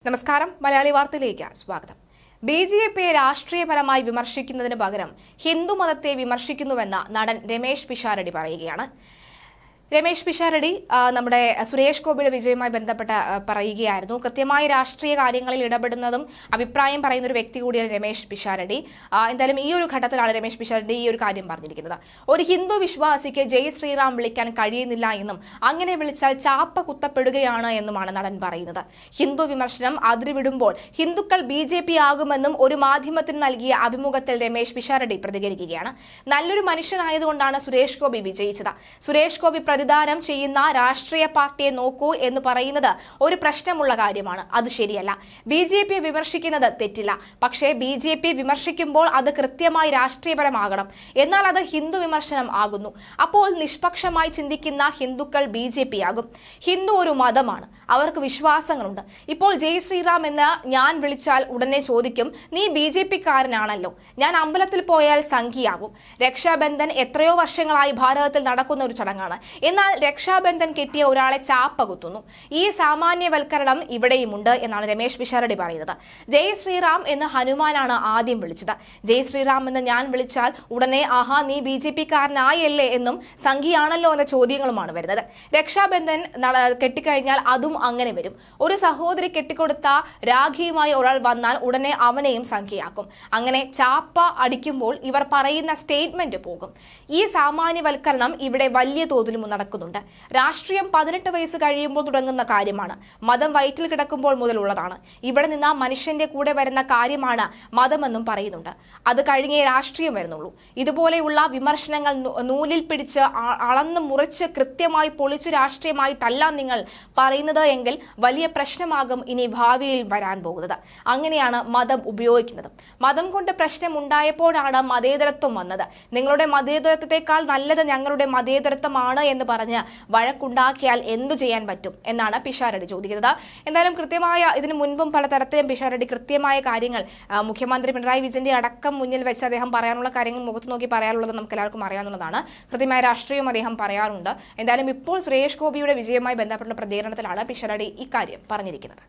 നമസ്കാരം മലയാളി വാർത്തയിലേക്ക് സ്വാഗതം. ബിജെപിയെ രാഷ്ട്രീയപരമായി വിമർശിക്കുന്നതിന് പകരം ഹിന്ദുമതത്തെ വിമർശിക്കുന്നുവെന്ന് നടൻ രമേശ് പിഷാരടി പറയുകയാണ്. രമേശ് പിഷാരടി നമ്മുടെ സുരേഷ് ഗോപിയുടെ വിജയവുമായി ബന്ധപ്പെട്ട് പറയുകയായിരുന്നു. കൃത്യമായി രാഷ്ട്രീയ കാര്യങ്ങളിൽ ഇടപെടുന്നതും അഭിപ്രായം പറയുന്ന ഒരു വ്യക്തി കൂടിയാണ് രമേശ് പിഷാരടി. എന്തായാലും ഈ ഒരു ഘട്ടത്തിലാണ് രമേശ് പിഷാരടി ഈ ഒരു കാര്യം പറഞ്ഞിരിക്കുന്നത്. ഒരു ഹിന്ദു വിശ്വാസിക്ക് ജയ് ശ്രീറാം വിളിക്കാൻ കഴിയുന്നില്ല എന്നും അങ്ങനെ വിളിച്ചാൽ ചാപ്പ കുത്തപ്പെടുകയാണ് എന്നുമാണ് നടൻ പറയുന്നത്. ഹിന്ദു വിമർശനം അതിരുവിടുമ്പോൾ ഹിന്ദുക്കൾ BJP ആകുമെന്നും ഒരു മാധ്യമത്തിന് നൽകിയ അഭിമുഖത്തിൽ രമേശ് പിഷാരടി പ്രതികരിക്കുകയാണ്. നല്ലൊരു മനുഷ്യനായതുകൊണ്ടാണ് സുരേഷ് ഗോപി വിജയിച്ചത്. സുരേഷ് ഗോപി പ്രതിദാനം ചെയ്യുന്ന രാഷ്ട്രീയ പാർട്ടിയെ നോക്കൂ എന്ന് പറയുന്നത് ഒരു പ്രശ്നമുള്ള കാര്യമാണ്. അത് ശരിയല്ല. BJP വിമർശിക്കുന്നത് തെറ്റില്ല. പക്ഷേ BJP വിമർശിക്കുമ്പോൾ അത് കൃത്യമായി രാഷ്ട്രീയപരമാകണം. എന്നാൽ അത് ഹിന്ദു വിമർശനം ആകുന്നു. അപ്പോൾ നിഷ്പക്ഷമായി ചിന്തിക്കുന്ന ഹിന്ദുക്കൾ BJP ആകും. ഹിന്ദു ഒരു മതമാണ്, അവർക്ക് വിശ്വാസങ്ങളുണ്ട്. ഇപ്പോൾ ജയ് ശ്രീറാം എന്ന് ഞാൻ വിളിച്ചാൽ ഉടനെ ചോദിക്കും, നീ BJP-കാരനാണല്ലോ. ഞാൻ അമ്പലത്തിൽ പോയാൽ സംഘിയാകും. രക്ഷാബന്ധൻ എത്രയോ വർഷങ്ങളായി ഭാരതത്തിൽ നടക്കുന്ന ഒരു ചടങ്ങാണ്. എന്നാൽ രക്ഷാബന്ധൻ കിട്ടിയ ഒരാളെ ചാപ്പ കുത്തുന്നു. ഈ സാമാന്യവൽക്കരണം ഇവിടെയുമുണ്ട് എന്നാണ് രമേശ് പിഷാരടി പറയുന്നത്. ജയ് ശ്രീറാം എന്ന് ഹനുമാനാണ് ആദ്യം വിളിച്ചത്. ജയ് ശ്രീറാം എന്ന് ഞാൻ വിളിച്ചാൽ ഉടനെ ആഹാ നീ BJP-കാരനായല്ലേ എന്നും സംഘിയാണല്ലോ എന്ന ചോദ്യങ്ങളുമാണ് വരുന്നത്. രക്ഷാബന്ധൻ കെട്ടിക്കഴിഞ്ഞാൽ അതും അങ്ങനെ വരും. ഒരു സഹോദരി കെട്ടിക്കൊടുത്ത രാഖിയുമായി ഒരാൾ വന്നാൽ ഉടനെ അവനെയും സംഖ്യയാക്കും. അങ്ങനെ ചാപ്പ അടിക്കുമ്പോൾ ഇവർ പറയുന്ന സ്റ്റേറ്റ്മെന്റ് പോകും. ഈ സാമാന്യവൽക്കരണം ഇവിടെ വലിയ തോതിലും നടക്കുന്നുണ്ട്. രാഷ്ട്രീയം 18 വയസ്സ് കഴിയുമ്പോൾ തുടങ്ങുന്ന കാര്യമാണ്. മതം വയറ്റിൽ കിടക്കുമ്പോൾ മുതലുള്ളതാണ്. ഇവിടെ നിന്ന് മനുഷ്യന്റെ കൂടെ വരുന്ന കാര്യമാണ് മതമെന്നും പറയുന്നുണ്ട്. അത് കഴിഞ്ഞേ രാഷ്ട്രീയം വരുന്നുള്ളൂ. ഇതുപോലെയുള്ള വിമർശനങ്ങൾ നൂലിൽ പിടിച്ച് അളന്ന് മുറിച്ച് കൃത്യമായി പൊളിച്ചു രാഷ്ട്രീയമായിട്ടല്ല നിങ്ങൾ പറയുന്നത് എങ്കിൽ വലിയ പ്രശ്നമാകും ഇനി ഭാവിയിൽ വരാൻ പോകുന്നത്. അങ്ങനെയാണ് മതം ഉപയോഗിക്കുന്നത്. മതം കൊണ്ട് പ്രശ്നം ഉണ്ടായപ്പോഴാണ് മതേതരത്വം വന്നത്. നിങ്ങളുടെ മതേതരത്വത്തെക്കാൾ നല്ലത് ഞങ്ങളുടെ മതേതരത്വമാണ് എന്ന് പറഞ്ഞ് വഴക്കുണ്ടാക്കിയാൽ എന്തു ചെയ്യാൻ പറ്റും എന്നാണ് പിഷാരടി ചോദിക്കുന്നത്. എന്തായാലും കൃത്യമായ ഇതിനു മുൻപും പലതരത്തിലും പിഷാരടി കൃത്യമായ കാര്യങ്ങൾ മുഖ്യമന്ത്രി പിണറായി വിജയന്റെ അടക്കം മുന്നിൽ വെച്ച് അദ്ദേഹം പറയാനുള്ള കാര്യങ്ങൾ മുഖത്ത് നോക്കി പറയാനുള്ളത് നമുക്ക് എല്ലാവർക്കും അറിയാവുന്നതാണ്. കൃത്യമായ രാഷ്ട്രീയം അദ്ദേഹം പറയാറുണ്ട്. എന്തായാലും ഇപ്പോൾ സുരേഷ് ഗോപിയുടെ വിജയവുമായി ബന്ധപ്പെട്ട പ്രതികരണത്തിലാണ് പിഷാരടി ഇക്കാര്യം പറഞ്ഞിരിക്കുന്നത്.